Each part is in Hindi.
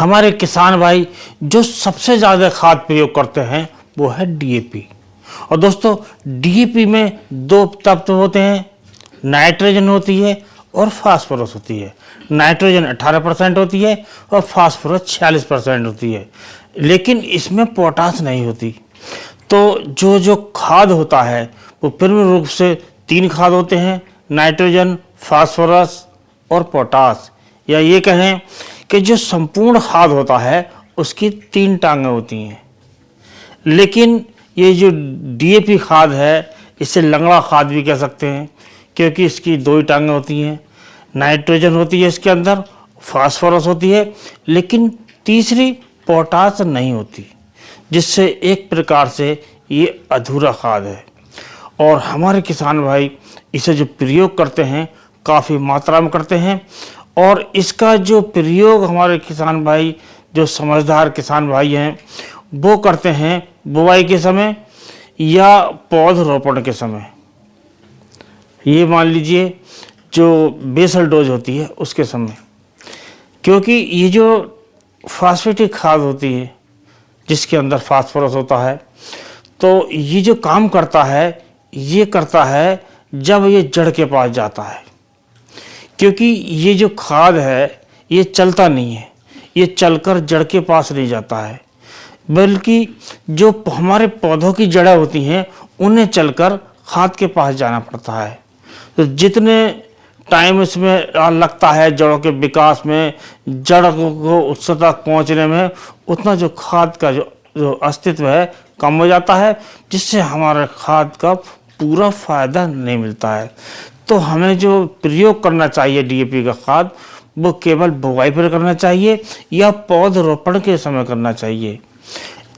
हमारे किसान भाई जो सबसे ज़्यादा खाद प्रयोग करते हैं वो है डीएपी। और दोस्तों डीएपी में दो तत्व होते हैं, नाइट्रोजन होती है और फास्फोरस होती है। नाइट्रोजन 18% होती है और फास्फोरस 46% होती है, लेकिन इसमें पोटास नहीं होती। तो जो खाद होता है वो पूर्ण रूप से 3 खाद होते हैं, नाइट्रोजन, फास्फोरस और पोटास। या ये कहें कि जो संपूर्ण खाद होता है उसकी 3 टांगें होती हैं। लेकिन ये जो डीएपी खाद है इसे लंगड़ा खाद भी कह सकते हैं, क्योंकि इसकी 2 ही टांगें होती हैं। नाइट्रोजन होती है इसके अंदर, फास्फोरस होती है, लेकिन तीसरी पोटास नहीं होती, जिससे एक प्रकार से ये अधूरा खाद है। और हमारे किसान भाई इसे जो प्रयोग करते हैं काफ़ी मात्रा में करते हैं। और इसका जो प्रयोग हमारे किसान भाई, जो समझदार किसान भाई हैं, वो करते हैं बुवाई के समय या पौधरोपण के समय। ये मान लीजिए जो बेसल डोज होती है उसके समय, क्योंकि ये जो फास्फेटिक खाद होती है जिसके अंदर फास्फोरस होता है, तो ये जो काम करता है ये करता है जब ये जड़ के पास जाता है। क्योंकि ये जो खाद है ये चलता नहीं है, ये चलकर जड़ के पास नहीं जाता है, बल्कि जो हमारे पौधों की जड़ें होती हैं उन्हें चलकर खाद के पास जाना पड़ता है। तो जितने टाइम इसमें लगता है जड़ों के विकास में, जड़ को उस तक पहुंचने में, उतना जो खाद का जो अस्तित्व है कम हो जाता है, जिससे हमारे खाद का पूरा फायदा नहीं मिलता है। तो हमें जो प्रयोग करना चाहिए डीएपी का खाद, वो केवल बुवाई पर करना चाहिए या पौधरोपण के समय करना चाहिए,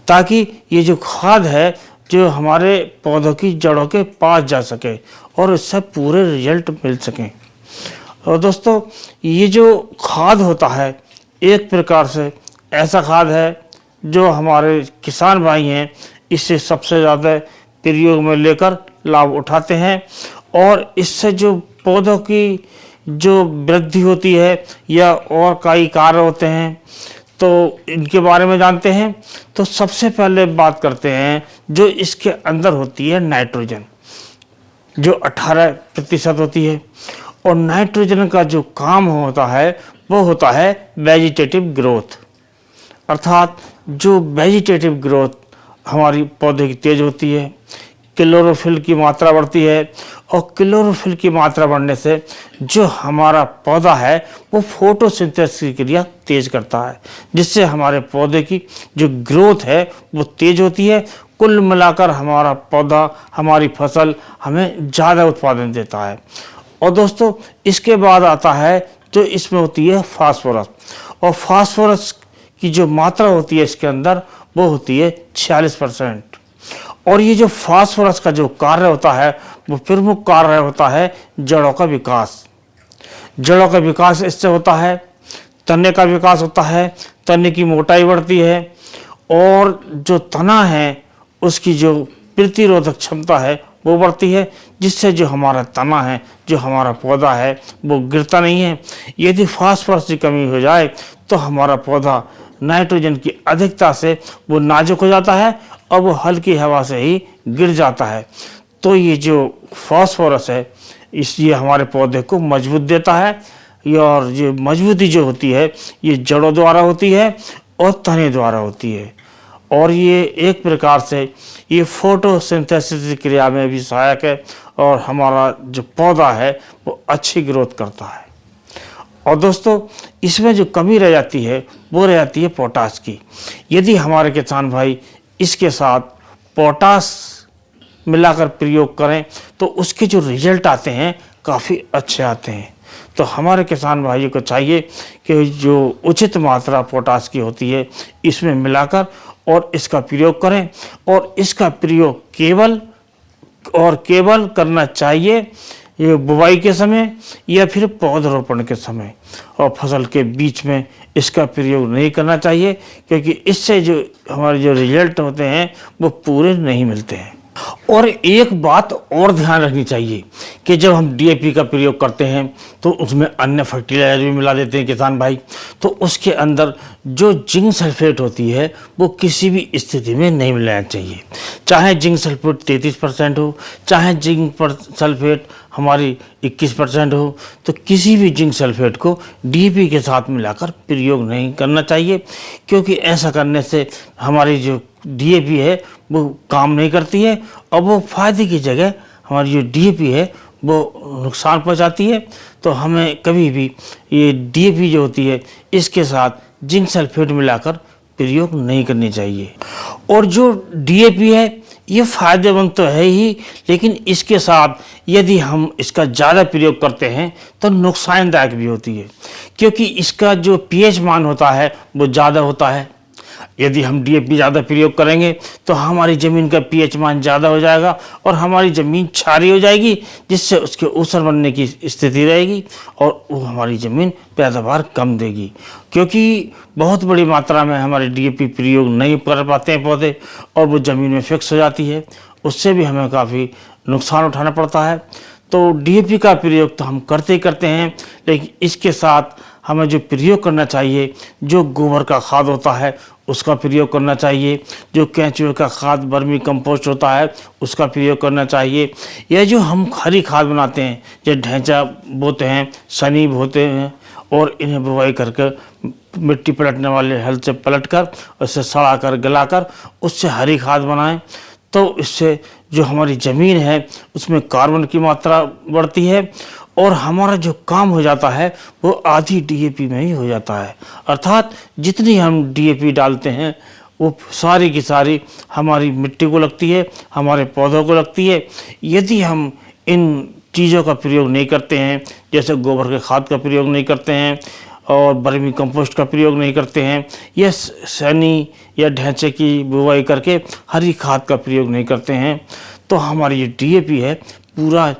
ताकि ये जो खाद है जो हमारे पौधों की जड़ों के पास जा सके और इससे पूरे रिजल्ट मिल सकें। और दोस्तों ये जो खाद होता है एक प्रकार से ऐसा खाद है जो हमारे किसान भाई हैं इससे सबसे ज़्यादा प्रयोग में लेकर लाभ उठाते हैं। और इससे जो पौधों की जो वृद्धि होती है या और कई कार्य होते हैं, तो इनके बारे में जानते हैं। तो सबसे पहले बात करते हैं जो इसके अंदर होती है नाइट्रोजन, जो 18% होती है। और नाइट्रोजन का जो काम होता है वो होता है वेजिटेटिव ग्रोथ, अर्थात जो वेजिटेटिव ग्रोथ हमारी पौधे की तेज होती है, क्लोरोफिल की मात्रा बढ़ती है। और क्लोरोफिल की मात्रा बढ़ने से जो हमारा पौधा है वो फोटोसिंथेसिस की क्रिया तेज करता है, जिससे हमारे पौधे की जो ग्रोथ है वो तेज होती है। कुल मिलाकर हमारा पौधा, हमारी फसल हमें ज़्यादा उत्पादन देता है। और दोस्तों इसके बाद आता है जो इसमें होती है फास्फोरस। और फास्फोरस की जो मात्रा होती है इसके अंदर वो होती है 46%। और ये जो फास्फोरस का जो कार्य होता है वो प्रमुख कार्य होता है जड़ों का विकास। जड़ों का विकास इससे होता है, तने का विकास होता है, तने की मोटाई बढ़ती है और जो तना है उसकी जो प्रतिरोधक क्षमता है वो बढ़ती है, जिससे जो हमारा तना है, जो हमारा पौधा है वो गिरता नहीं है। यदि फास्फोरस की कमी हो जाए तो हमारा पौधा नाइट्रोजन की अधिकता से वो नाजुक हो जाता है और वो हल्की हवा से ही गिर जाता है। तो ये जो फास्फोरस है इसलिए हमारे पौधे को मजबूत देता है। और ये मजबूती जो होती है ये जड़ों द्वारा होती है और तने द्वारा होती है। और ये एक प्रकार से ये फोटोसिंथेसिस क्रिया में भी सहायक है और हमारा जो पौधा है वो अच्छी ग्रोथ करता है। और दोस्तों इसमें जो कमी रह जाती है वो रह जाती है पोटास की। यदि हमारे किसान भाई इसके साथ पोटास मिलाकर प्रयोग करें तो उसके जो रिजल्ट आते हैं काफ़ी अच्छे आते हैं। तो हमारे किसान भाइयों को चाहिए कि जो उचित मात्रा पोटास की होती है इसमें मिलाकर और इसका प्रयोग करें। और इसका प्रयोग केवल और केवल करना चाहिए ये बुवाई के समय या फिर पौधरोपण के समय, और फसल के बीच में इसका प्रयोग नहीं करना चाहिए, क्योंकि इससे जो हमारे जो रिजल्ट होते हैं वो पूरे नहीं मिलते हैं। और एक बात और ध्यान रखनी चाहिए कि जब हम डीएपी का प्रयोग करते हैं तो उसमें अन्य फर्टिलाइजर भी मिला देते हैं किसान भाई, तो उसके अंदर जो जिंक सल्फेट होती है वो किसी भी स्थिति में नहीं मिलाना चाहिए। चाहे जिंक सल्फेट 33% हो, चाहे जिंक सल्फेट हमारी 21% हो, तो किसी भी जिंक सल्फेट को डीएपी के साथ मिलाकर प्रयोग नहीं करना चाहिए, क्योंकि ऐसा करने से हमारी जो डीएपी है वो काम नहीं करती है और वो फायदे की जगह हमारी जो डीएपी है वो नुकसान पहुंचाती है। तो हमें कभी भी ये डीएपी जो होती है इसके साथ जिंक सल्फेट मिलाकर प्रयोग नहीं करनी चाहिए। और जो डीएपी है ये फायदेमंद तो है ही, लेकिन इसके साथ यदि हम इसका ज़्यादा प्रयोग करते हैं तो नुकसानदायक भी होती है, क्योंकि इसका जो पीएच मान होता है वो ज़्यादा होता है। यदि हम डीएपी ज़्यादा प्रयोग करेंगे तो हमारी ज़मीन का पीएच मान ज़्यादा हो जाएगा और हमारी ज़मीन क्षारीय हो जाएगी, जिससे उसके ऊसर बनने की स्थिति रहेगी और वो हमारी ज़मीन पैदावार कम देगी, क्योंकि बहुत बड़ी मात्रा में हमारे डीएपी प्रयोग नहीं कर पाते हैं पौधे और वो ज़मीन में फिक्स हो जाती है, उससे भी हमें काफ़ी नुकसान उठाना पड़ता है। तो डीएपी का प्रयोग तो हम करते ही करते हैं, लेकिन इसके साथ हमें जो प्रयोग करना चाहिए, जो गोबर का खाद होता है उसका प्रयोग करना चाहिए, जो केंचुए का खाद वर्मी कंपोस्ट होता है उसका प्रयोग करना चाहिए, या जो हम हरी खाद बनाते हैं, जो ढैंचा बोते हैं, सनी बोते हैं और इन्हें बुवाई करके मिट्टी पलटने वाले हल से पलट कर उससे सड़ा कर गलाकर उससे हरी खाद बनाएं, तो इससे जो हमारी ज़मीन है उसमें कार्बन की मात्रा बढ़ती है और हमारा जो काम हो जाता है वो आधी डीएपी में ही हो जाता है। अर्थात जितनी हम डीएपी डालते हैं वो सारी की सारी हमारी मिट्टी को लगती है, हमारे पौधों को लगती है। यदि हम इन चीज़ों का प्रयोग नहीं करते हैं, जैसे गोबर के खाद का प्रयोग नहीं करते हैं और वर्मी कंपोस्ट का प्रयोग नहीं करते हैं, या सनी या ढैंचे की बुवाई करके हरी खाद का प्रयोग नहीं करते हैं, तो हमारी ये डीएपी है पूरा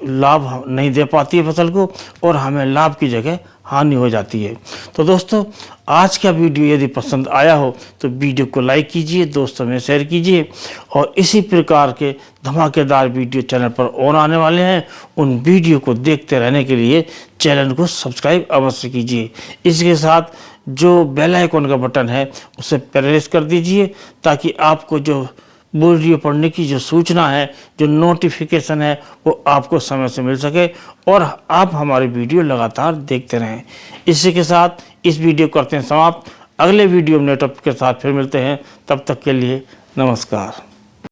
लाभ नहीं दे पाती है फसल को और हमें लाभ की जगह हानि हो जाती है। तो दोस्तों, आज का वीडियो यदि पसंद आया हो तो वीडियो को लाइक कीजिए, दोस्तों में शेयर कीजिए और इसी प्रकार के धमाकेदार वीडियो चैनल पर और आने वाले हैं, उन वीडियो को देखते रहने के लिए चैनल को सब्सक्राइब अवश्य कीजिए। इसके साथ जो बेल आइकन का बटन है उसे प्रेस कर दीजिए, ताकि आपको जो वीडियो पढ़ने की जो सूचना है, जो नोटिफिकेशन है, वो आपको समय से मिल सके और आप हमारे वीडियो लगातार देखते रहें। इसी के साथ इस वीडियो करते हैं समाप्त। अगले वीडियो में नए टॉपिक के साथ फिर मिलते हैं, तब तक के लिए नमस्कार।